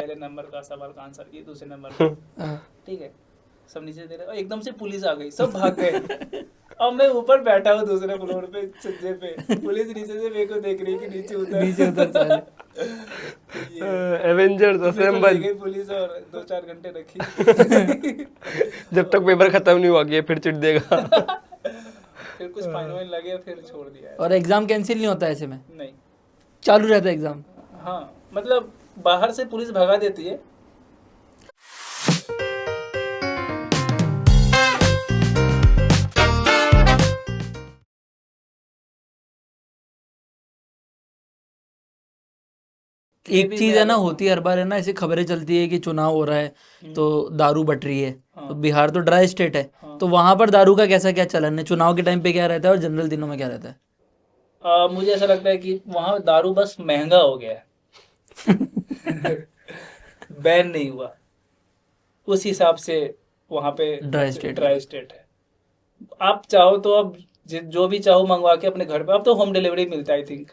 पहले नंबर का सवाल का आंसर ये दूसरे नंबर का। ठीक है, सब नीचे दे रहे और एकदम से पुलिस आ गई, सब भाग गए। अब मैं ऊपर बैठा हूँ दूसरे फ्लोर पे छज्जे पे, पुलिस नीचे से मेरे को देख रही है कि नीचे उतर साले। ये एवेंजर्स मेरे को ले असेंबल। गई पुलिस और 2-4 घंटे रखी। जब तक पेपर खत्म नहीं हुआ कि ये फिर चिट देगा। फिर कुछ फाइन वाइन लगे फिर छोड़ दिया और एग्जाम कैंसिल नहीं होता ऐसे में, नहीं। चालू रहता है एग्जाम। हाँ मतलब बाहर से पुलिस भगा देती है। एक चीज है ना, होती है हर बार है ना, ऐसी खबरें चलती है कि चुनाव हो रहा है तो दारू बट रही है। तो बिहार तो ड्राई स्टेट है, तो वहां पर दारू का कैसा क्या चलन है, चुनाव के टाइम पे क्या रहता है और जनरल दिनों में क्या रहता है? मुझे ऐसा लगता है कि वहाँ दारू बस महंगा हो गया है। बैन नहीं हुआ उस हिसाब से, वहाँ पे ड्राई स्टेट है। आप चाहो तो अब जो भी चाहो मंगवा के अपने घर पे, अब तो होम डिलीवरी मिलता है आई थिंक।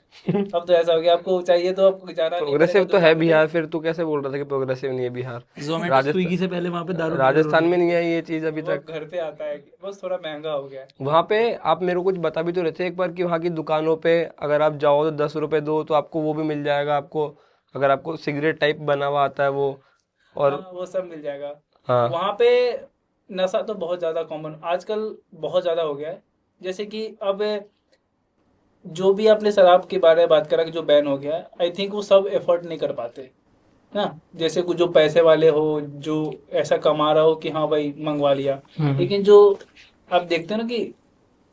अब तो ऐसा हो गया, आपको चाहिए तो आपको जाना नहीं प्रोग्रेसिव पड़ेगा तो है दुकान पे। बिहार, फिर तू कैसे बोल रहा था कि प्रोग्रेसिव नहीं है बिहार? जोमेटो स्विगी से पहले वहाँ पे दारू राजस्थान में नहीं है ये चीज अभी वो तक। घर पे आता है, बस थोड़ा महंगा हो गया है। वहाँ पे आप मेरे को कुछ बता भी तो रहे थे एक बार कि वहाँ की दुकानों पे अगर आप जाओ तो 10 रुपए दो तो आपको वो भी मिल जाएगा, आपको अगर आपको सिगरेट टाइप बना हुआ आता है वो। और हाँ, वो सब मिल जाएगा। हाँ वहाँ पे नशा तो बहुत ज़्यादा कॉमन आजकल, बहुत ज़्यादा हो गया है। जैसे कि अब जो भी आपने शराब के बारे में बात करा कि जो बैन हो गया है, आई थिंक वो सब एफर्ट नहीं कर पाते ना। जैसे कुछ जो पैसे वाले हो, जो ऐसा कमा रहा हो कि हाँ भाई मंगवा लिया। लेकिन जो आप देखते हो ना कि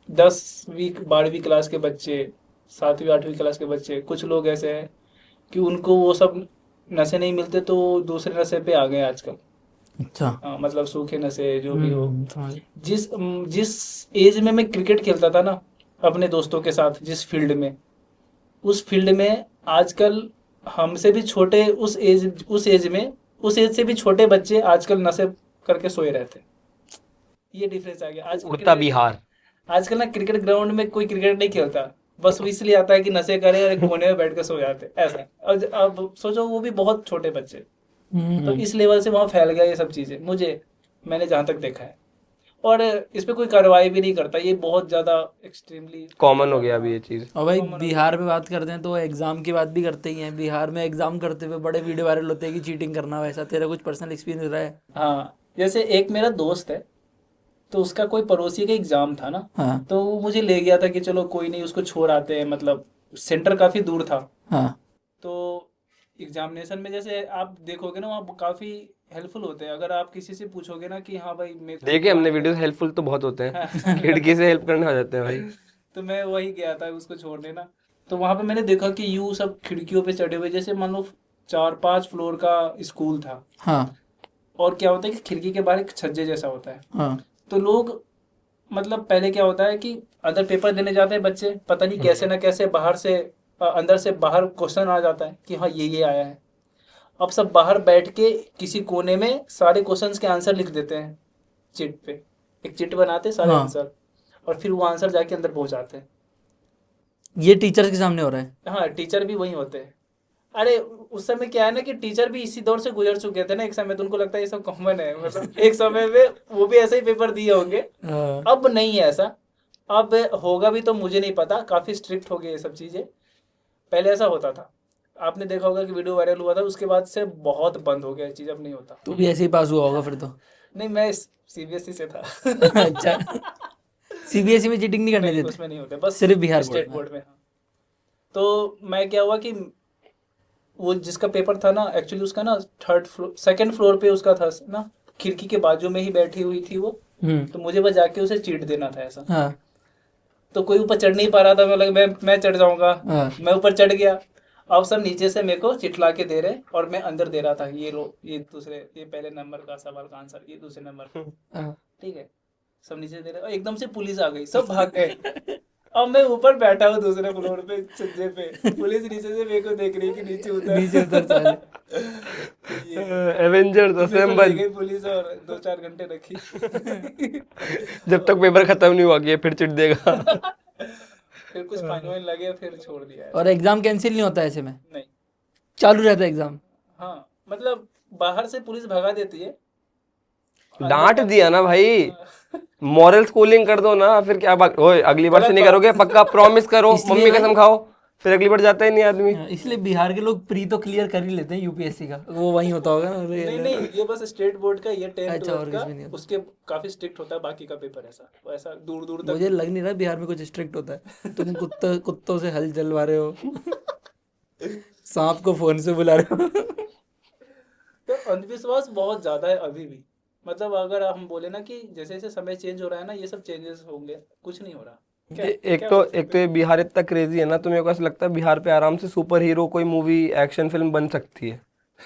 10वीं 12वीं क्लास के बच्चे, 7वीं 8वीं क्लास के बच्चे, कुछ लोग ऐसे हैं कि उनको वो सब नशे नहीं मिलते तो दूसरे नशे पे आ गए आजकल। अच्छा। हाँ, मतलब सूखे नशे जो भी हो। समझ गया। जिस एज में मैं क्रिकेट खेलता था ना अपने दोस्तों के साथ, जिस फील्ड में, उस फील्ड में आजकल हमसे भी छोटे उस एज से भी छोटे बच्चे आजकल नशे करके सोए रहते हैं। ये डिफरेंस आ गया आज। उड़ता बिहार। आजकल ना क्रिकेट ग्राउंड में कोई क्रिकेट नहीं खेलता, बस वो इसलिए आता है कि नशे करे और एक कोने में बैठ कर सो जाते हैं, ऐसा। अब सोचो वो भी बहुत छोटे बच्चे, तो इस लेवल से वहाँ फैल गया ये सब चीजें, मैंने जहाँ तक देखा है। और इस पे कोई कार्रवाई भी नहीं करता, ये बहुत ज्यादा एक्सट्रीमली कॉमन हो गया अभी ये चीज। और भाई बिहार में बात करते हैं तो एग्जाम की बात भी करते ही हैं। बिहार में एग्जाम करते हुए बड़े वीडियो वायरल होते हैं कि चीटिंग करना, वैसा तेरा कुछ पर्सनल एक्सपीरियंस रहा है? हाँ, जैसे एक मेरा दोस्त है, तो उसका कोई पड़ोसी का एग्जाम था ना। हाँ तो वो मुझे ले गया था कि चलो कोई नहीं, उसको छोड़ आते हैं, मतलब सेंटर काफी दूर था। हाँ तो एग्जामिनेशन में जैसे आप देखोगे ना, वहाँ काफी हेल्पफुल होते हैं। अगर आप किसी से पूछोगे ना कि हाँ भाई मेरे को देखे हमने एग्जाम वीडियोस, हेल्पफुल तो बहुत होते हैं। है। खिड़की से हेल्प करने आ जाते हैं भाई। तो मैं वही गया था उसको छोड़ने ना। तो वहां पे मैंने देखा कि यूं सब खिड़कियों पे चढ़े हुए, जैसे मान लो 4-5 फ्लोर का स्कूल था। हाँ और क्या होता है कि खिड़की के बाहर एक छज्जे जैसा होता है। हाँ तो लोग, मतलब पहले क्या होता है कि अंदर पेपर देने जाते हैं बच्चे, पता नहीं कैसे ना कैसे बाहर से अंदर से बाहर क्वेश्चन आ जाता है कि हाँ ये आया है। अब सब बाहर बैठ के किसी कोने में सारे क्वेश्चंस के आंसर लिख देते हैं चिट पे। एक चिट बनाते हैं सारे हाँ। आंसर, और फिर वो आंसर जाके अंदर पहुंचाते हैं। ये टीचर्स के सामने हो रहा है? हाँ, टीचर भी वही होते हैं। अरे उस समय क्या है ना कि टीचर भी इसी दौर से गुजर चुके थे ना एक समय, तो उनको लगता है ये सब कॉमन है, मतलब एक समय में वो भी ऐसे ही पेपर दिए होंगे। अब नहीं है ऐसा, अब होगा भी तो मुझे नहीं पता, काफी स्ट्रिक्ट हो गई ये सब चीजें। पहले ऐसा होता था, आपने देखा होगा कि वीडियो वायरल हुआ था, उसके बाद से बहुत बंद हो गया ये चीज, अब नहीं होता। तू भी ऐसे ही पास हुआ होगा फिर तो। नहीं, मैं सीबीएसई से था। अच्छा, सीबीएसई में चीटिंग नहीं करने नहीं, देते? उसमें नहीं होते, बस सिर्फ बिहार स्टेट बोर्ड बोर्ड में। हाँ। तो मैं क्या हुआ कि वो जिसका पेपर था ना, एक्चुअली उसका ना सेकंड फ्लोर पे उसका था ना, खिड़की के बाजू में ही बैठी हुई थी वो। तो मुझे बस जाके उसे चीट देना था ऐसा। हाँ तो कोई ऊपर चढ़ नहीं पा रहा था, मैं लगा मैं चढ़ जाऊंगा। हाँ। मैं ऊपर चढ़ गया। अब सब नीचे से मेरे को चिटला के दे रहे और मैं अंदर दे रहा था, ये लो, ये पहले नंबर का सवाल का आंसर ये दूसरे नंबर का। हाँ। ठीक है, सब नीचे दे रहे और एकदम से पुलिस आ गई, सब भाग गए। अब मैं ऊपर बैठा हूँ दूसरे फ्लोर पे छज्जे पे, पुलिस नीचे से मेरे को देख रही है कि नीचे उतर साले। एवेंजर्स मेरे को ले असेंबल। गई पुलिस और 2-4 घंटे रखी। जब तक पेपर खत्म नहीं हुआ कि ये फिर चिट देगा। फिर कुछ फाइन वाइन लगे फिर छोड़ दिया है। और एग्जाम कैंसिल नहीं होता ऐसे में, नहीं। चालू रहता है एग्जाम। हाँ मतलब बाहर से पुलिस भगा देती है, डांट दिया ना भाई, मॉरल स्कूलिंग कर दो ना, फिर क्या ओए अगली बार से नहीं करोगे पक्का, प्रॉमिस करो, इसलिए मम्मी भाई- कसम खाओ, फिर अगली बार जाता ही नहीं आदमी। इसलिए बिहार के लोग प्री तो क्लियर कर ही लेते हैं यूपीएससी का, वो वहीं होता होगा ना। नहीं नहीं, ये बस स्टेट बोर्ड का, ये 10th अच्छा, और 12th किसमें नहीं का, होता? उसके काफी स्ट्रिक्ट होता है, बाकी का पेपर ऐसा वैसा दूर दूर तक। मुझे लग नहीं रहा बिहार में कुछ स्ट्रिक्ट होता है। तुम कुत्तों से हल चलवा रहे हो, सांप को फोन से बुला रहे हो। तो अंधविश्वास बहुत ज्यादा है अभी भी। मतलब अगर हम बोले ना कि जैसे जैसे समय चेंज हो रहा है ना, ये सब चेंजेस होंगे, कुछ नहीं हो रहा। क्या क्या बोल एक सकते तो ये बिहार इतना क्रेजी है ना, तो मेरे को ऐसा लगता है बिहार पे आराम से सुपर हीरो कोई मूवी एक्शन फिल्म बन सकती है,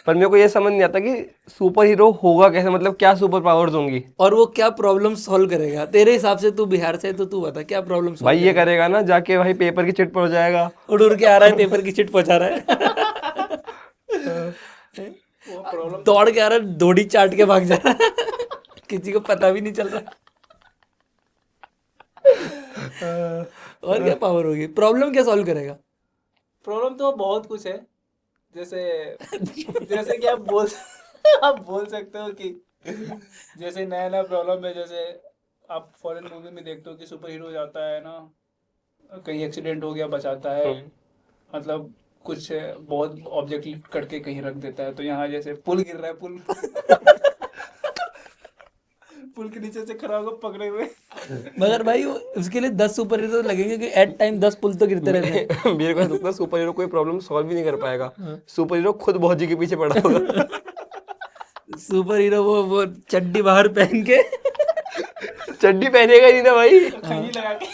पर मेरे को ये समझ नहीं आता कि सुपर हीरो होगा कैसे, मतलब क्या सुपर पावर्स होंगी। और वो क्या प्रॉब्लम सॉल्व करेगा तेरे हिसाब से? तू बिहार से है तो तू बता क्या प्रॉब्लम भाई सॉल्व ये करेगा ना, जाके भाई पेपर की चिट पड़ जाएगा, उड़ उड़ के आ रहा है, पेपर की चिट पहुंचा रहा है। वो प्रॉब्लम दौड़ के आ रहा है, धोड़ी चाट के भाग जा रहा है। किसी को पता भी नहीं चल रहा। और क्या पावर होगी? प्रॉब्लम क्या सॉल्व करेगा? प्रॉब्लम तो बहुत कुछ है। जैसे जैसे कि आप बोल आप बोल सकते हो कि जैसे नया नया प्रॉब्लम है, जैसे आप फॉरेन मूवी में देखते हो कि सुपर हीरो जाता है ना, कहीं एक्सीडेंट हो गया बचाता है, मतलब कुछ बहुत ऑब्जेक्ट लिफ्ट करके कहीं रख देता है, तो यहाँ जैसे पुल गिर रहा है, पुल पुल के नीचे से खड़ा होकर पकड़े हुए। मगर भाई उसके लिए 10 सुपर हीरो लगेंगे कि एट टाइम 10 पुल तो गिरते रहते हैं। मेरे को ऐसा लगता है सुपर हीरो कोई प्रॉब्लम सॉल्व ही नहीं कर पाएगा, सुपर हीरो खुद बहुत जी के पीछे पड़ा होगा। सुपर हीरो वो चड्डी बाहर पहन के, चड्डी पहनेगा ही नहीं ना भाई, खैनी लगा के।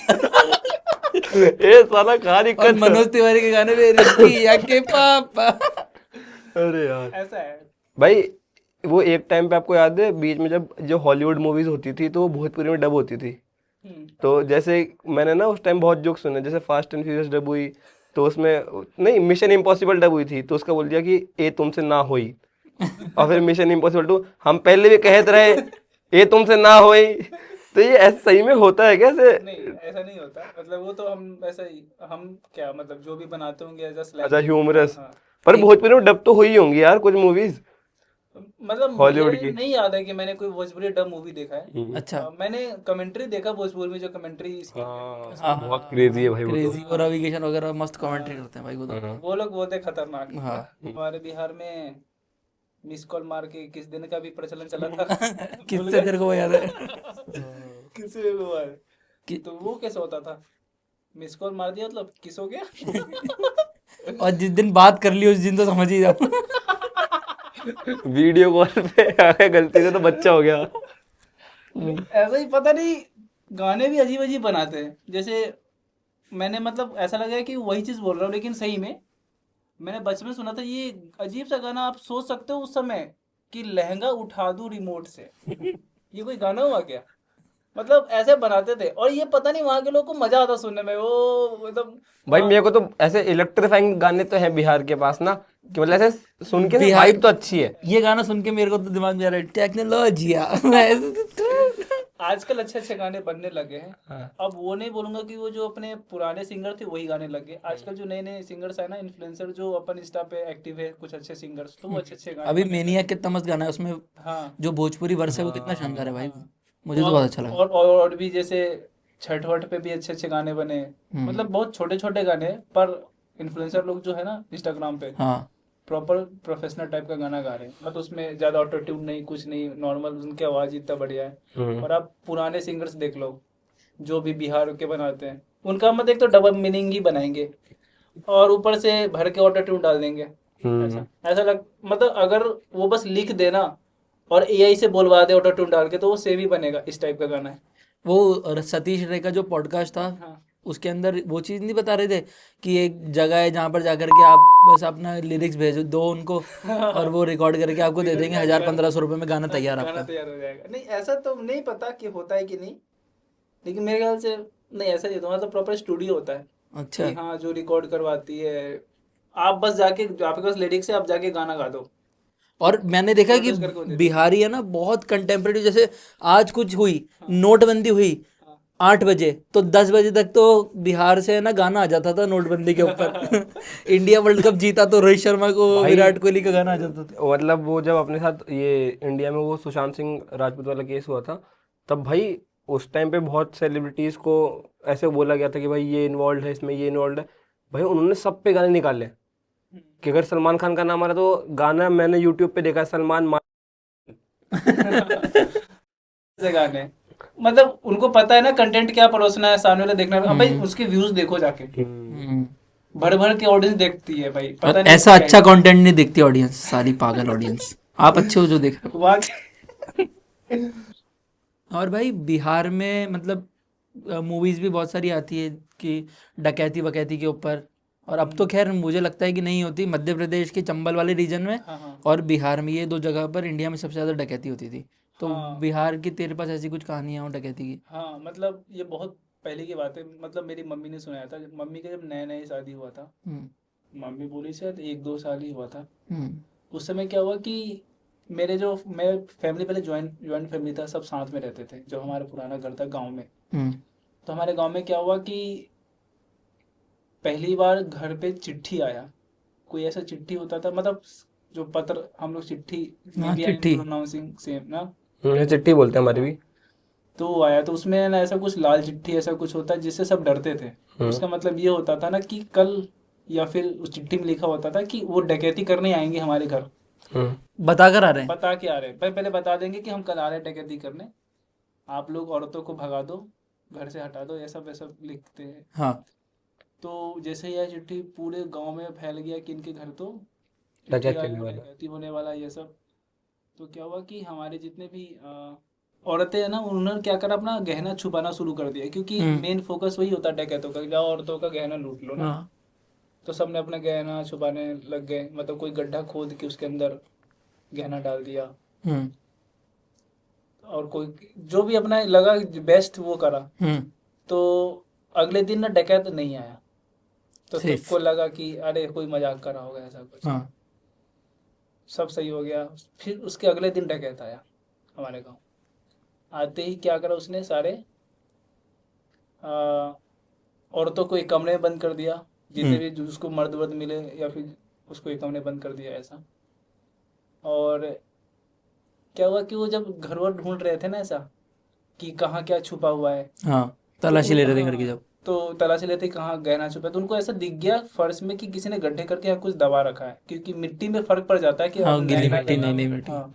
ए साला कहाँ और दिक्कत है? मनोज तिवारी के गाने में रिक्की या के पापा। अरे यार ऐसा है। भाई, वो एक टाइम पे आपको याद है बीच में जब जो हॉलीवुड मूवीज होती थी तो वो भोजपुरी में डब होती थी, तो जैसे मैंने ना उस टाइम बहुत जोक सुने, जैसे फास्ट एंड फ्यूरियस डब हुई, तो उसमें नहीं मिशन इम्पॉसिबल डब हुई थी, तो उसका बोल दिया कि ए तुमसे ना होई, और फिर मिशन इम्पॉसिबल 2 हम पहले भी कहते रहे ए तुमसे ना होई। तो ये ऐसा सही में होता है कैसे? नहीं, ऐसा नहीं होता, मतलब वो तो हम ऐसा ही, हम क्या मतलब जो भी बनाते होंगे एज अ अच्छा ह्यूमरस, हाँ। पर भोजपुरी में डब तो हुई होंगी यार कुछ मूवीज मतलब हॉलीवुड मुझे की। नहीं याद है कि मैंने कोई भोजपुरी डब मूवी देखा है। अच्छा, मैंने कमेंट्री देखा भोजपुरी में, जो कमेंट्री हाँ बहुत क्रेजी है भाई वो तो। क्रेजी और रवि किशन वगैरह मस्त कमेंट्री करते हैं भाई वो तो। हाँ। वो लोग बहुत है खतरनाक। हाँ। हमारे बिहार में मिस कॉल मार के किस दिन का भी प्रचलन चला था। किससे तेरे को वो याद है? किससे हुआ है? तो वो कैसे होता था? मिस कॉल मार दिया मतलब किस हो गया। और जिस दिन बात कर ली उस दिन तो समझ ही जाओ। वीडियो कॉल पे आया गलती से तो बच्चा हो गया। ऐसा ही पता नहीं, गाने भी अजीब अजीब बनाते हैं। जैसे मैंने मतलब ऐसा लगा है कि वही चीज बोल रहा हूँ, लेकिन सही में मैंने बचपन में सुना था ये अजीब सा गाना। आप सोच सकते हो उस समय कि लहंगा उठा दूं रिमोट से, ये कोई गाना हुआ क्या? मतलब ऐसे बनाते थे, और ये पता नहीं वहां के लोगों को मजा आता सुनने में, वो मतलब भाई मेरे को तो ऐसे इलेक्ट्रीफाइंग गाने तो हैं बिहार के पास ना, कि मतलब ऐसे सुन के बिहार- वाइब तो अच्छी है। ये गाना सुन के मेरे को तो दिमाग में आ रहा है टेक्नोलॉजिया। आजकल अच्छे अच्छे गाने बनने लगे हैं। हाँ। अब वो नहीं बोलूंगा कि वो जो अपने पुराने सिंगर थे वही गाने लगे। आजकल जो नए नए सिंगर्स है ना, इन्फ्लुएंसर जो अपन इंस्टा पे एक्टिव है, कुछ अच्छे सिंगर्स, तो वो अच्छे अच्छे गाने अभी बनाते हैं। मेनियक कितना मस्त गाना है उसमें, हाँ। जो भोजपुरी वर्स है वो कितना शानदार है भाई, मुझे तो बहुत अच्छा लगा। और भी जैसे छठ वठ पे भी अच्छे अच्छे गाने बने। मतलब बहुत छोटे छोटे गाने, पर इन्फ्लुएंसर लोग जो है ना इंस्टाग्राम पे, हाँ, प्रॉपर प्रोफेशनल टाइप का गाना गा रहे हैं। मतलब उसमें ज्यादा ऑटो ट्यून नहीं, कुछ नहीं, नॉर्मल, उनकी आवाज इतना बढ़िया है। और आप पुराने सिंगर्स देख लो जो भी बिहार के बनाते हैं, उनका मतलब एक तो डबल मीनिंग ही बनाएंगे, और ऊपर से भर के ऑटो ट्यून डाल देंगे। ऐसा ऐसा लग मतलब अगर वो बस लिख देना और एआई से बोलवा दे ऑटो ट्यून डाल के, तो वो सेम ही बनेगा। इस टाइप का गाना है। वो सतीश रे का जो पॉडकास्ट था हाँ। उसके अंदर वो चीज़ नहीं बता रहे थे कि एक जगह है जहाँ पर जाकर के आप बस अपना लिरिक्स भेज दो उनको और वो रिकॉर्ड करके आपको दे देंगे 1000-1500 रुपए में गाना तैयार गाना आपका। तैयार हो जाएगा। नहीं, ऐसा तो नहीं पता कि होता है कि नहीं, लेकिन मेरे ख्याल से नहीं, ऐसा नहीं होता। मतलब प्रॉपर स्टूडियो होता है अच्छा, कि हाँ, जो रिकॉर्ड करवाती है, आप बस जाके, आपके पास लिरिक्स है, आप जाके गाना गा दो। और मैंने देखा कि Produce करके वो देते हैं। बिहारी है ना बहुत कंटेम्प्रेरी, जैसे आज कुछ हुई, नोटबंदी हुई, हाँ। 8 बजे, तो 10 बजे तक तो बिहार से ना गाना आ जाता था नोटबंदी के ऊपर। इंडिया वर्ल्ड कप जीता तो रोहित शर्मा को, भाई विराट कोहली का गाना आ जाता था। मतलब वो जब अपने साथ ये इंडिया में वो सुशांत सिंह राजपूत वाला केस हुआ था, तब भाई उस टाइम पे बहुत सेलिब्रिटीज को ऐसे बोला गया था कि भाई ये इन्वॉल्व है इसमें, ये इन्वॉल्व है। भाई उन्होंने सब पे गाने निकाले कि अगर सलमान खान का नाम आ रहा तो गाना मैंने यूट्यूब पे देखा, सलमान से गाने, मतलब उनको पता है ना कंटेंट क्या परोसना है, सामने वाला देखना है। अब भाई उसके व्यूज देखो जाके, भर भर के ऑडियंस देखती है भाई, और पता नहीं ऐसा क्या अच्छा कंटेंट नहीं देखती ऑडियंस, सारी पागल ऑडियंस। आप अच्छे हो जो देख रहे वहाँ हो। और भाई बिहार में मतलब मूवीज भी बहुत सारी आती है कि डकैती वकैती के ऊपर, और अब तो खैर मुझे लगता है कि नहीं होती। मध्य प्रदेश के चंबल वाले रीजन में हाँ हाँ और बिहार में, ये 2 जगह पर इंडिया में सबसे ज़्यादा डकैती होती थी। तो हाँ बिहार की तेरे पास ऐसी कुछ कहानियाँ हो डकैती की? हाँ, मतलब ये बहुत पहले की बात है। मतलब मेरी मम्मी ने सुनाया था, मम्मी का जब नया नया शादी हुआ था, हम्म मम्मी बोली शायद 1-2 साल ही हुआ था। हम्म उस समय क्या हुआ कि मैं फैमिली, पहले ज्वाइंट ज्वाइंट फैमिली था, सब साथ में रहते थे, जो हमारा पुराना घर था गांव में। हम्म तो हमारे गांव में क्या हुआ कि पहली बार घर पे चिट्ठी आया। कोई ऐसा चिट्ठी होता था, मतलब जो पत्र हम लोग चिट्ठी, मे हाँ, बी आई एम चिट्ठी। प्रोनाउंसिंग सेम ना। ये चिट्ठी बोलते हैं हमारे हाँ, भी। तो वो आया, तो उसमें ना ऐसा कुछ लाल चिट्ठी ऐसा कुछ होता है जिससे सब डरते थे। उसका मतलब ये होता था ना कि कल, या फिर उस चिट्ठी में लिखा होता था कि वो डकैती करने आएंगे हमारे घर। बता कर आ रहे हैं। बता के आ रहे हैं, पहले बता देंगे कि हम कल आ रहे हैं डकैती करने, आप लोग औरतों को भगा दो, घर से हटा दो, ऐसा वैसा लिखते हैं। हाँ। तो जैसे ही यह चिट्ठी पूरे गांव में फैल गया कि इनके घर तो चिट्ठी डकैती आई होने है, वाला। डकैती होने वाला ये सब। तो क्या हुआ कि हमारे जितने भी औरतें हैं ना, उन्होंने क्या करा, अपना गहना छुपाना शुरू कर दिया, क्योंकि मेन फोकस वही होता है डकैतों का, जाओ औरतों का गहना लूट लो ना। हाँ। तो सबने अपना गहना छुपाने लग गए, मतलब कोई गड्ढा खोद के उसके अंदर गहना डाल दिया, हम्म और कोई जो भी अपना लगा बेस्ट वो करा। हम्म तो अगले दिन ना डकैत नहीं आया, तो सेफ। सबको लगा कि अरे कोई मजाक कर रहा होगा ऐसा कुछ। हाँ। सब सही हो गया। फिर उसके अगले दिन डकैत आया हमारे गांव। आते ही क्या करा उसने, सारे आ, औरतों को एक कमरे में बंद कर दिया, जितने भी उसको मर्द वर्द मिले, या फिर उसको एक कमरे में बंद कर दिया ऐसा। और क्या हुआ कि वो जब घर वर ढूंढ रहे थे ना ऐसा कि कहाँ क्या छुपा हुआ है, हाँ, तो तलाशी ले रहे थे घर की हाँ, जब। तो तलाशी लेते कहाँ गहना छुपा है, तो उनको ऐसा दिख गया फर्श में कि किसी ने गड्ढे करके यहाँ कुछ दबा रखा है, क्योंकि मिट्टी में फर्क पड़ जाता है कि हाँ, अब गीली नया मिट्टी, जगह नई में। नई मिट्टी। हाँ,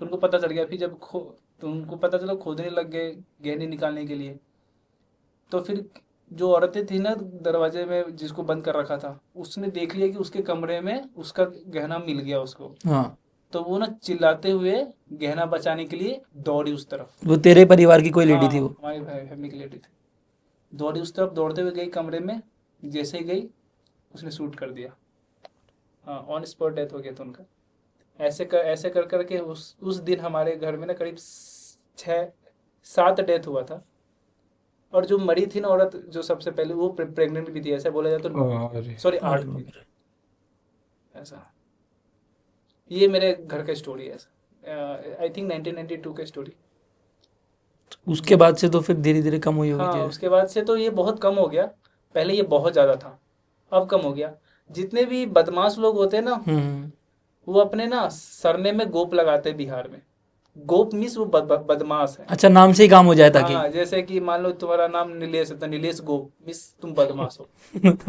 तो उनको पता चल गया। फिर जब तो उनको पता चला, खोदने लग गए गहने निकालने के लिए। तो फिर जो औरतें थी ना दरवाजे में जिसको बंद कर रखा था, उसने देख लिया कि उसके कमरे में उसका गहना मिल गया उसको। हाँ, तो वो ना चिल्लाते हुए गहना बचाने के लिए दौड़ी उस तरफ। वो तेरे परिवार की कोई लेडी हाँ, थी वो? हमारी फैमिली की लेडी थी। दौड़ी उस तरफ, दौड़ते हुए गई कमरे में, जैसे ही गई उसने शूट कर दिया। हाँ, ऑन स्पॉट डेथ हो गया था उनका। ऐसे कर करके उस दिन हमारे घर में ना करीब 6-7 डेथ हुआ था। और जो मरी थी ना औरत, जो सबसे पहले, वो प्रेग्नेंट भी थी, ऐसा बोला जाता अरे। है। सॉरी, 8 अरे बाप थी रे। ऐसा। ये मेरे घर का स्टोरी है ऐसा, आई थिंक 1992 का स्टोरी। उसके बाद से तो फिर धीरे धीरे कम हुई होगी हाँ, चीजें। उसके बाद से तो ये बहुत कम हो गया। पहले ये बहुत ज़्यादा था, अब कम हो गया। जितने भी बदमाश लोग होते हैं ना, वो अपने ना सरनेम में गोप लगाते हैं बिहार में। गोप मीन्स वो बदमाश है। अच्छा, नाम से ही काम हो जाए ताकि। हाँ, जैसे कि मान लो तुम्हारा नाम नीलेश है, तो नीलेश गोप मीन्स तुम बदमाश हो,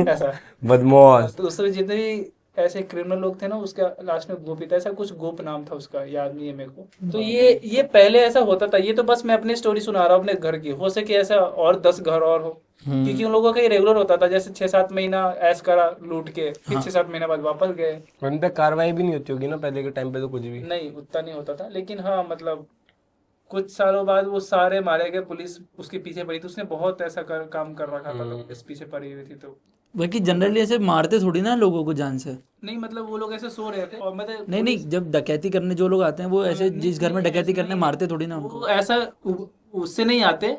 ऐसा। बदमाश। तो उसमें जितने भी ऐसे क्रिमिनल लोग थे ना, उसका लास्ट में गोप ही था, ऐसा कुछ गोप नाम था उसका, याद नहीं है मेरे को। तो ये पहले ऐसा होता था। ये तो बस मैं अपनी स्टोरी सुना रहा हूँ अपने घर की, हो सके ऐसा और 10 घर और हो, क्योंकि उन लोगों का ये रेगुलर होता था। जैसे 6-7 महीना ऐश करा लूट के, फिर 6-7 महीना बाद वापस गए। उन पे कार्रवाई भी नहीं होती होगी ना पहले के टाइम पे, तो कुछ भी। नहीं, उतना नहीं होता था, लेकिन हाँ मतलब कुछ सालों बाद वो सारे मारे गए, पुलिस उसके पीछे पड़ी थी। उसने बहुत ऐसा काम कर रखा था, तो पुलिस पीछे पड़ी हुई थी। तो बाकी जनरली ऐसे मारते थोड़ी ना लोगों को जान से। नहीं, मतलब वो लोग ऐसे सो रहे थे, और मतलब नहीं पुलिस, नहीं, जब डकैती करने जो लोग आते हैं वो ऐसे नहीं जिस घर में नहीं, डकैती ऐसा करने नहीं मारते है। थोड़ी ना वो उनको। ऐसा उससे नहीं आते,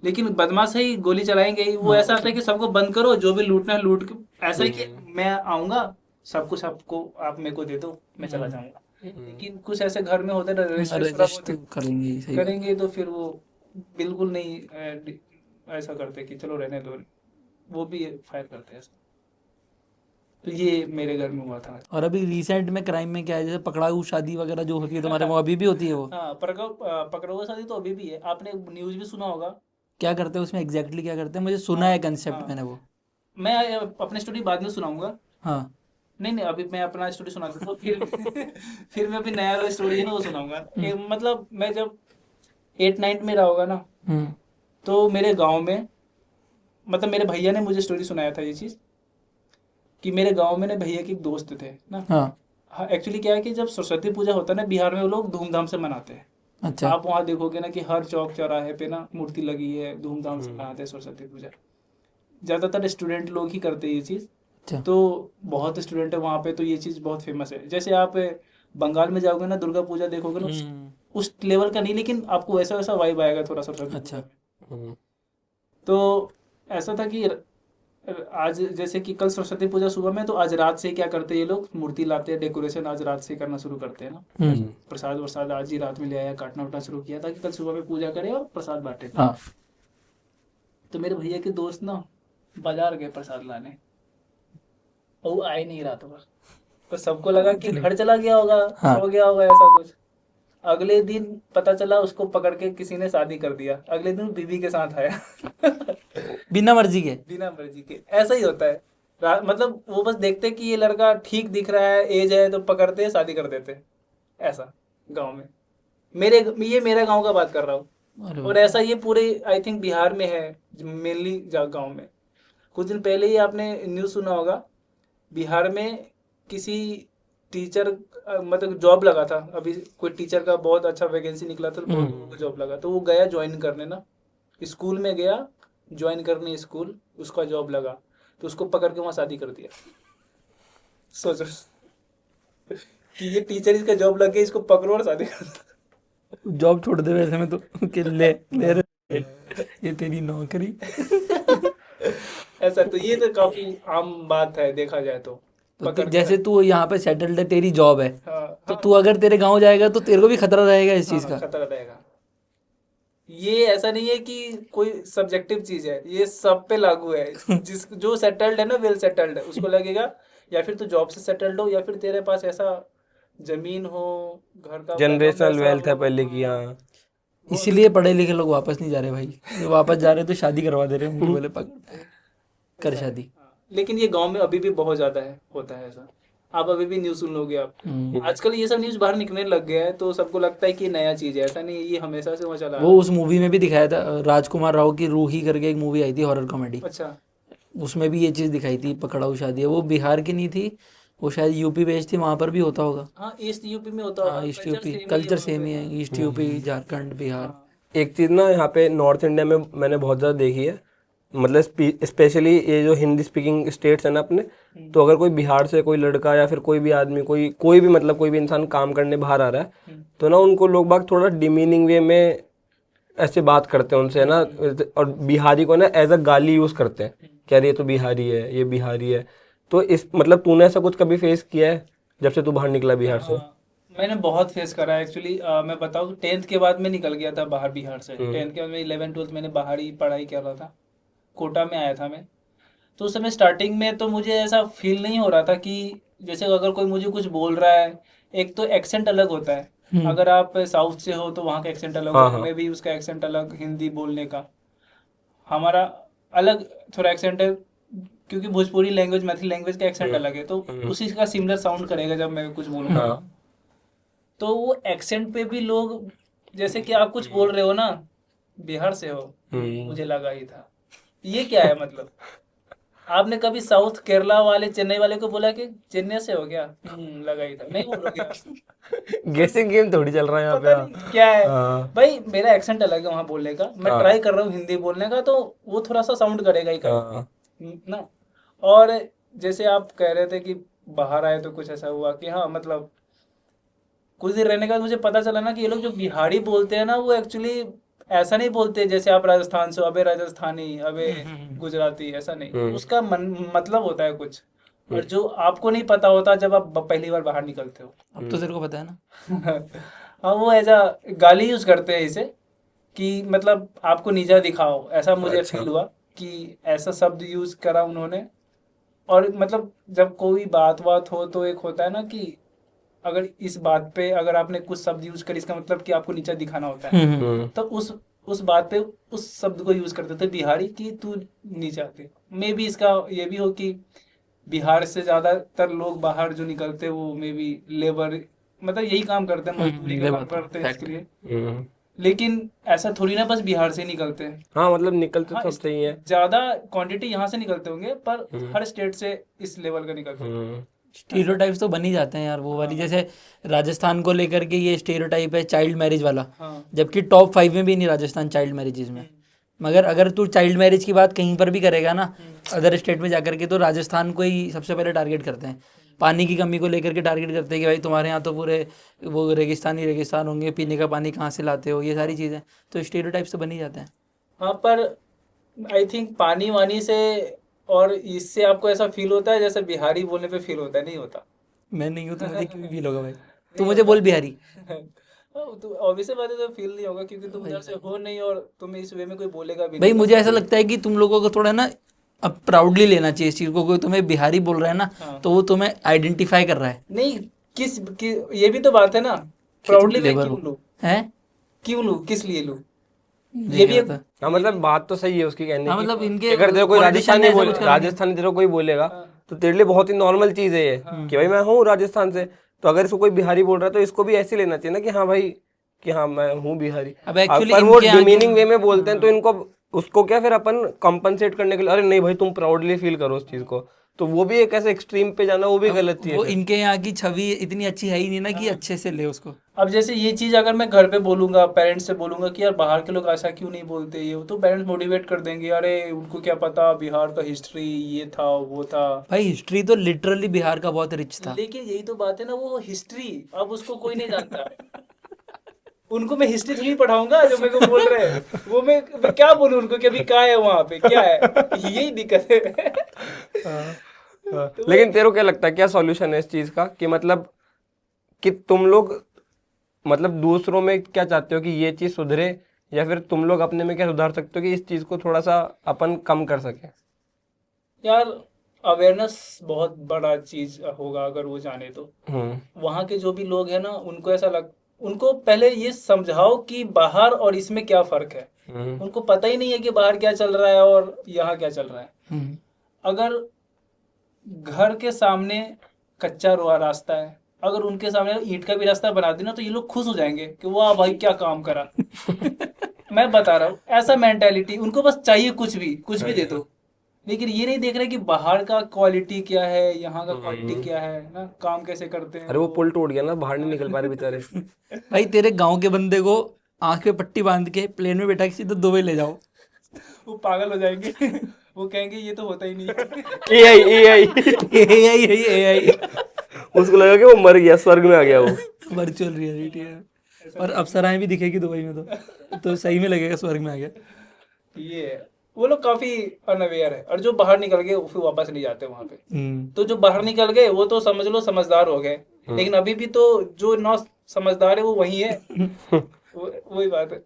लेकिन बदमाश ही गोली चलाएंगे ही। वो ऐसा आता है कि सबको बंद करो, जो भी लूटना है लूट के, ऐसा ही कि मैं आऊंगा, सब कुछ आपको, आप मेरे को दे दो, मैं चला जाऊंगा। लेकिन कुछ ऐसे घर में होते हैं ना, रजिस्टर अरेस्ट तो करेंगे ही, सही बात। करेंगे, तो फिर वो बिल्कुल नहीं ऐसा करते कि चलो रहने दो, वो भी फायर करते हैं ऐसा। तो ये मेरे घर में हुआ था। और अभी रिसेंट में क्राइम में क्या है, जैसे पकड़ाऊ शादी वगैरह जो होती है तुम्हारे वहाँ, अभी भी होती है वो? हाँ, पकड़ो शादी तो अभी भी है, आपने न्यूज़ भी सुना होगा। क्या करते हैं उसमें, एग्जैक्टली क्या करते हैं? मुझे सुना है कंसेप्ट हाँ, मैंने वो। मैं अपनी स्टोरी बाद में सुनाऊंगा। हाँ। नहीं नहीं, अभी मैं अपना स्टोरी सुना दूँ तो फिर फिर मैं अभी नया वाला स्टोरी है ना वो सुनाऊंगा। मतलब मैं जब 8-9 में रहा होगा ना, हम्म। तो मेरे गांव में, मतलब मेरे भैया ने मुझे स्टोरी सुनाया था ये चीज़, कि मेरे गांव में ना भैया के एक दोस्त थे ना। हाँ। हाँ, एक्चुअली क्या है कि जब सरस्वती पूजा होता है ना बिहार में, वो लोग धूमधाम से मनाते हैं। अच्छा। आप वहाँ देखोगे ना कि हर चौक चौराहे पे ना मूर्ति लगी है, धूमधाम से मनाते हैं सरस्वती पूजा। ज़्यादातर स्टूडेंट लोग ही करते हैं ये चीज़। अच्छा। तो बहुत स्टूडेंट है वहाँ पे, तो ये चीज़ बहुत फेमस है। जैसे आप बंगाल में जाओगे ना, दुर्गा पूजा देखोगे ना, उस लेवल का नहीं, लेकिन आपको वैसा वैसा वाइब आएगा थोड़ा सरस्वती अच्छा। पूजा में। तो ऐसा था कि आज जैसे कि कल सरस्वती पूजा सुबह में, तो आज रात से क्या करते हैं ये लोग, मूर्ति लाते हैं, डेकोरेशन आज रात से करना शुरू करते हैं ना। प्रसाद वरसाद आज ही रात में ले आया, काटना उटना शुरू किया ताकि कल सुबह में पूजा करे और प्रसाद बांटे। हाँ। तो मेरे भैया के दोस्त ना बाजार गए प्रसाद लाने, और वो आ ही नहीं रहा था। तो सबको लगा कि घर चला गया होगा, हाँ। सो गया होगा ऐसा कुछ। अगले दिन पता चला उसको पकड़ के किसी ने शादी कर दिया, अगले दिन बीवी के साथ आया बिना मर्जी के? बिना मर्जी के। ऐसा ही होता है। मतलब वो बस देखते कि ये लड़का ठीक दिख रहा है, एज है, तो पकड़ते हैं, शादी कर देते हैं। ऐसा गांव में, ये मेरा गांव का बात कर रहा हूँ। और ऐसा ये पूरे आई थिंक बिहार में है, मेनली गांव में। कुछ दिन पहले ही आपने न्यूज़ सुना होगा, बिहार में किसी टीचर मतलब जॉब लगा था, अभी कोई टीचर का बहुत अच्छा वैकेंसी निकला था, तो बहुत लोगों को जॉब लगा, तो वो गया ज्वाइन करने ना, स्कूल में गया ज्वाइन करने स्कूल, उसका जॉब लगा, तो उसको पकड़ के वहाँ शादी कर दिया। सोचो कि ये टीचर, इसका जॉब लग गया, इसको पकड़ो और शादी कर दो। जॉब छोड़ दे वैसे में तो कि ले रहे ये तेरी नौकरी। ऐसा तो ये तो काफी आम बात है देखा जाए तो। जैसे तू यहाँ पे सेटल्ड है, तेरी जॉब है, हाँ, तो तू अगर तेरे गांव जाएगा तो तेरे को भी खतरा रहेगा इस चीज का। खतरा रहेगा। ये ऐसा नहीं है कि कोई सब्जेक्टिव चीज है, ये सब पे लागू है। जो सेटल्ड है ना, वेल सेटल्ड है, उसको लगेगा, या फिर तू जॉब से सेटल्ड हो, या फिर तेरे पास ऐसा जमीन हो, घर का जनरेशनल वेल्थ है पहले की। हाँ, इसीलिए पढ़े लिखे लोग वापस नहीं जा रहे भाई, जो वापस जा रहे तो शादी करवा दे रहे हैं, बोले पकड़ कर शादी। लेकिन ये गांव में अभी भी बहुत ज्यादा है, होता है ऐसा। आप अभी भी न्यूज़ सुन लोगे आप। आजकल ये सब न्यूज़ बाहर निकलने लग गया है, तो सबको लगता है कि नया चीज है, ऐसा नहीं है, ये हमेशा से वहाँ चला आ वो रहा उस मूवी में भी दिखाया था, राजकुमार राव की रूही करके एक मूवी आई थी, हॉरर कॉमेडी। है। अच्छा, उसमें भी ये चीज़ दिखाई थी, पकड़ाऊ शादी है। वो बिहार की नहीं थी, वो शायद यूपी बेस्ड थी, वहाँ पर भी होता होगा। हाँ, ईस्ट यूपी में होता हाँ, होगा, ईस्ट कल्चर यूपी सेम ही है कल्चर वहाँ सेम पे। ही है, ईस्ट यूपी, झारखंड, बिहार। हाँ, एक चीज़ ना यहाँ पे नॉर्थ इंडिया में मैंने बहुत ज़्यादा देखी है, मतलब स्पेशली ये जो हिंदी स्पीकिंग स्टेट्स है ना अपने, तो अगर कोई बिहार से कोई लड़का या फिर कोई भी आदमी, कोई भी मतलब कोई भी इंसान काम करने बाहर आ रहा है, तो ना उनको लोग बाग थोड़ा डिमीनिंग वे में ऐसे बात करते हैं उनसे, है ना। और बिहारी को ना एज अ गाली यूज़ करते हैं कि यार ये तो बिहारी है, ये बिहारी है। तो इस मतलब तूने ऐसा कुछ कभी फेस किया है जब से तू बाहर निकला बिहार से? हाँ, मैंने बहुत फेस करा है एक्चुअली। मैं बताऊँ, 10th के बाद में निकल गया था बाहर बिहार से। 10th के बाद में 11th-12th मैंने बाहर ही पढ़ाई कर रहा था, कोटा में आया था मैं। तो उस समय स्टार्टिंग में तो मुझे ऐसा फील नहीं हो रहा था कि जैसे अगर कोई मुझे कुछ बोल रहा है, एक तो एक्सेंट अलग होता है। अगर आप साउथ से हो तो वहाँ का एक्सेंट अलग होगा, मैं भी उसका एक्सेंट अलग, हिंदी बोलने का हमारा अलग थोड़ा एक्सेंट है, क्योंकि भोजपुरी लैंग्वेज, मैथिली लैंग्वेज का एक्सेंट अलग है, तो उसी का सिमिलर साउंड करेगा जब मैं कुछ बोलूँगा। तो वो एक्सेंट पे भी लोग, जैसे कि आप कुछ बोल रहे हो ना, बिहार से हो, मुझे लगा ही था ये क्या है मतलब। आपने कभी साउथ केरला वाले, चेन्नई वाले को बोला कि चेन्नई से हो क्या, लगा ही था, नहीं बोलोगे। गेसिंग गेम थोड़ी चल रहा है यहाँ पे। पता नहीं क्या है हाँ। भाई, मेरा एक्सेंट अलग है वहाँ बोलने का, मैं ट्राई कर रहा हूँ हिंदी बोलने का, तो वो थोड़ा सा साउंड करेगा ही करेगा ना। और जैसे आप कह रहे थे कि बाहर आए तो कुछ ऐसा हुआ कि हाँ, मतलब कुछ दिन रहने के बाद मुझे पता चला ना कि ये लोग जो बिहारी बोलते हैं ना, वो एक्चुअली ऐसा नहीं बोलते जैसे आप राजस्थान से हो, अबे राजस्थानी, अबे गुजराती, ऐसा नहीं। उसका मतलब होता है कुछ, और जो आपको नहीं पता होता जब आप पहली बार बाहर निकलते हो। अब तो तेरे को पता है ना। हाँ, वो ऐसा गाली यूज करते हैं इसे कि मतलब आपको नीचा दिखाओ, ऐसा मुझे अच्छा। फील हुआ कि ऐसा शब्द यूज करा उन्होंने। और मतलब जब कोई बात बात हो तो एक होता है ना कि अगर इस बात पे अगर आपने कुछ शब्द यूज कर, इसका मतलब कि आपको नीचा दिखाना होता है। तो उस बात पे उस शब्द को यूज करते थे बिहारी कि तू नीचा थे। मे बी इसका ये भी हो कि बिहार से ज्यादातर लोग बाहर जो निकलते हैं वो मे बी लेबर, मतलब यही काम करते हैं, मजदूरी का काम लेबर करते हैं इसके लिए। हम्म। लेकिन ऐसा थोड़ी ना बस बिहार से ही निकलते हैं। हाँ मतलब निकलते हाँ, तो सब सही है। ज्यादा क्वांटिटी यहाँ से निकलते होंगे, पर हम्म। हर स्टेट से इस लेवल का निकलते हैं। हम्म। स्टीरियोटाइप्स तो बन ही जाते हैं यार वो वाली, हाँ जैसे राजस्थान को लेकर के ये स्टीरियोटाइप है चाइल्ड मैरिज वाला, हाँ। जबकि टॉप 5 में भी नहीं राजस्थान चाइल्ड मैरिजेज में। हम्म, मगर अगर तू चाइल्ड मैरिज की बात कहीं पर भी करेगा ना हम्म, अदर स्टेट में जाकर के, तो राजस्थान को ही सबसे पहले टारगेट करते हैं। पानी की कमी को लेकर के टारगेट करते हैं कि भाई तुम्हारे यहाँ तो पूरे वो रेगिस्तान होंगे, पीने का पानी कहाँ से लाते हो, ये सारी चीज़ें। तो स्टीरियोटाइप्स तो बन ही जाते हैं। हाँ, पर आई थिंक पानी वानी से और इससे आपको ऐसा फील होता है जैसे बिहारी बोलने पे फील होता है, नहीं होता? मैं नहीं हूँ तो मुझे क्यों फील होगा भाई? तू नहीं मुझे होता। बोल बिहारी। तो ऑब्वियस बात है, तो फील नहीं होगा क्योंकि तुम उधर से हो नहीं और तुम्हें इस वे में कोई बोलेगा भी भाई नहीं। मुझे ऐसा लगता है कि तुम लोगों को थोड़ा ना अब प्राउडली लेना चाहिए इस चीज़ को। कोई तुम्हें बिहारी बोल रहा है ना हाँ। तो वो तुम्हें आइडेंटिफाई कर रहा है नहीं, ये भी तो बात है ना, प्राउडली मैं लेबर क्यों हो लूँ? है। क्यों लूँ, किस लिए लूँ? मुझे ये क्या भी एक पता। हाँ मतलब बात तो सही है उसकी कहने हाँ की मतलब कि इनके अगर तेरे कोई पॉलिटिशियन ने राजस्थानी ऐसा बोल कुछ करा नहीं। राजस्थानी तेरे को कोई बोलेगा हाँ, तो तेरे लिए बहुत ही नॉर्मल चीज है ये कि भाई मैं हूँ राजस्थान से। तो अगर इसको कोई बिहारी बोल रहा है तो इसको भी ऐसे लेना चाहिए ना कि हाँ भाई कि हाँ मैं हूँ बिहारी। अब एक्चुअली पर वो इनके यहाँ डिमीनिंग वे में बोलते हैं तो इनको उसको क्या फिर अपन कंपनसेट करने के लिए अरे नहीं भाई तुम प्राउडली फील करो उस चीज को, तो वो भी एक ऐसे एक्सट्रीम पे जाना वो भी गलत चीज वो है। इनके यहाँ की छवि इतनी अच्छी है ही नहीं ना कि अच्छे से ले उसको। अब जैसे ये चीज अगर मैं घर पे बोलूंगा, पेरेंट्स से बोलूंगा कि यार बाहर के लोग ऐसा क्यों नहीं बोलते, ये तो पेरेंट्स मोटिवेट कर देंगे, अरे उनको क्या पता बिहार का हिस्ट्री ये था वो था। भाई हिस्ट्री तो लिटरली बिहार का बहुत रिच था। लेकिन यही तो बात है ना, वो हिस्ट्री अब उसको कोई नहीं जानता। उनको मैं हिस्ट्री थोड़ी पढ़ाऊंगा जो मेरे को बोल रहे हैं, वो मैं क्या बोलूं उनको कि अभी क्या है वहां पे क्या है। यही दिक्कत है। तो वो लेकिन तेरे को क्या लगता है क्या सॉल्यूशन है इस चीज का कि मतलब कि तुम लोग मतलब दूसरों में क्या चाहते हो कि ये चीज सुधरे, या फिर तुम लोग अपने में क्या सुधार सकते हो कि इस चीज को थोड़ा सा अपन कम कर सके? यार अवेयरनेस बहुत बड़ा चीज होगा अगर वो जाने तो। वहाँ के जो भी लोग हैं ना उनको पहले ये समझाओ कि बाहर और इसमें क्या फर्क है। उनको पता ही नहीं है कि बाहर क्या चल रहा है और यहाँ क्या चल रहा है। अगर घर के सामने कच्चा रास्ता है, अगर उनके सामने ईंट का भी रास्ता बना देना तो ये लोग खुश हो जाएंगे कि वाह भाई क्या काम करा। मैं बता रहा हूँ ऐसा मेंटेलिटी उनको बस चाहिए, कुछ भी दे दो। लेकिन ये नहीं देख रहे कि बाहर का क्वालिटी क्या है, यहाँ का क्वालिटी क्या है ना, काम कैसे करते हैं अरे वो लोग। पुल टूट गया ना, बाहर नहीं निकल पा रहे बेचारे। भाई तेरे गांव के बंदे को आंख पे पट्टी बांध के प्लेन में बैठा के सीधा दुबई ले जाओ, वो पागल हो जाएंगे। वो कहेंगे ये तो होता ही नहीं है। एआई एआई एआई उसको लगा कि वो मर गया, स्वर्ग में आ गया वो। वर्चुअल रियलिटी है। और अप्सराएं भी दिखेगी दुबई में तो सही में लगेगा स्वर्ग में आ गया। ये है। वो लोग काफी अनअवेयर है, और जो बाहर निकल गए वो फिर वापस नहीं जाते वहां पे। तो जो बाहर निकल गए वो तो समझ लो समझदार हो गए, लेकिन अभी भी तो जो नौ समझदार है वो वही है। वही बात है।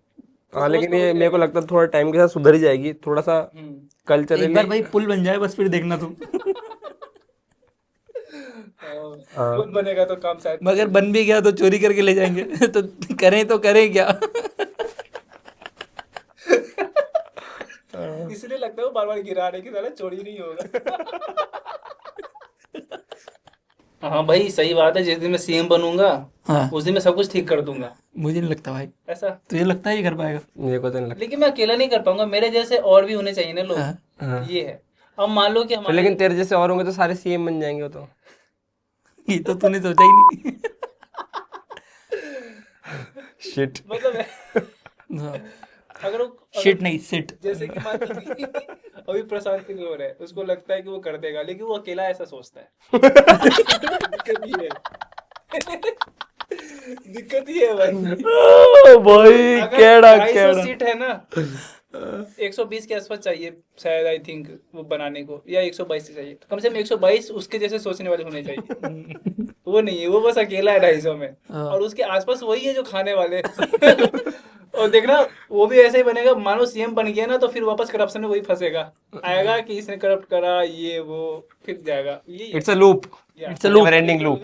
हाँ लेकिन ये मेरे को लगता है थोड़ा टाइम के साथ सुधर ही जाएगी, थोड़ा सा एक कल्चरली। बार भाई पुल बन जाए बस फिर देखना तुम। पुल बनेगा तो काम शायद। मगर बन भी गया तो चोरी करके ले जाएंगे। तो करें क्या? इसलिए लगता है वो बार बार गिरा रहे कि साला चोरी नहीं होगा। हाँ भाई सही बात है, जिस दिन मैं सीएम बनूंगा हाँ उस दिन मैं सब कुछ ठीक कर दूंगा। मुझे नहीं लगता भाई, ऐसा तुझे लगता है ये कर पाएगा? मेरे को तो नहीं लगता। लेकिन मैं अकेला नहीं कर पाऊंगा, मेरे जैसे और भी होने चाहिए ना लोग। हाँ। ये है। अब मान लो कि फिर हमारे लेकिन तेरे जैसे और होंगे तो सारे सीएम बन जाएंगे वो तो। ये तो तूने सोचा ही नहीं। शिट। मतलब हाँ, अगर वो शिट नहीं सिट। जैसे कि मान लो अभी प्रशांत किशोर है, उसको लगता है कि वो कर देगा, लेकिन वो अकेला ऐसा सोचता है। दिक्कत ये है। दिक्कत ये है भाई। भाई अगर केड़ा 250 सीट है ना, 120 के आसपास चाहिए शायद, आई थिंक वो बनाने को, या 122 से चाहिए, कम से कम 122 उसके जैसे सोचने वाले होने चाहिए। वो नहीं है, वो बस अकेला है 250 में, और उसके आसपास वही है जो खाने वाले। और देखना वो भी ऐसे ही बनेगा, मानो सीएम बन गया ना तो फिर वापस करप्शन में वही फंसेगा, आएगा कि इसने करप्ट करा ये वो, फिर जाएगा, यही है। इट्स अ लूप, या it's a loop. Never ending loop.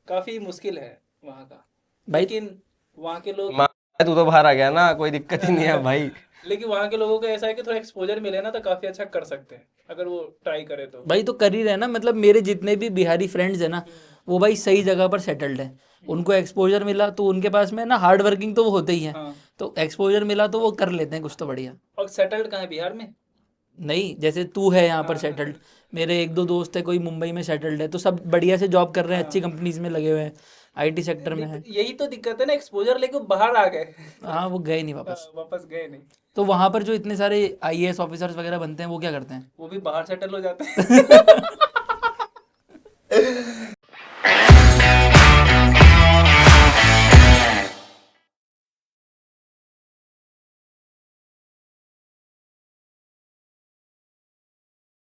काफी मुश्किल है वहाँ का, भाई लेकिन वहाँ के लोग तू तो बाहर आ गया ना, कोई दिक्कत ही नहीं है भाई। लेकिन वहाँ के लोगों को ऐसा है कि थोड़ा एक्सपोजर मिले ना तो काफी अच्छा कर सकते हैं अगर वो ट्राई करे तो। भाई तो कर ही रहे ना, मतलब मेरे जितने भी बिहारी फ्रेंड्स हैं ना, वो भाई सही जगह पर सेटल्ड है। उनको एक्सपोजर मिला तो उनके पास में ना हार्ड वर्किंग तो वो होते ही हैं, हाँ, तो एक्सपोजर मिला तो वो कर लेते हैं कुछ तो बढ़िया। और सेटल्ड कहाँ है, बिहार में? नहीं, जैसे तू है यहाँ पर हाँ, सेटल्ड, मेरे एक दो दोस्त है कोई मुंबई में सेटल्ड है, तो सब बढ़िया से जॉब कर रहे हैं, अच्छी हाँ। कंपनीज में लगे हुए हैं, आईटी सेक्टर में है। यही तो दिक्कत है ना, एक्सपोजर लेके बाहर आ गए। हाँ, वो गए नहीं वापस। वापस गए नहीं, तो वहाँ पर जो इतने सारे आईएएस ऑफिसर्स वगैरह बनते हैं वो क्या करते हैं? वो भी बाहर सेटल हो जाते हैं।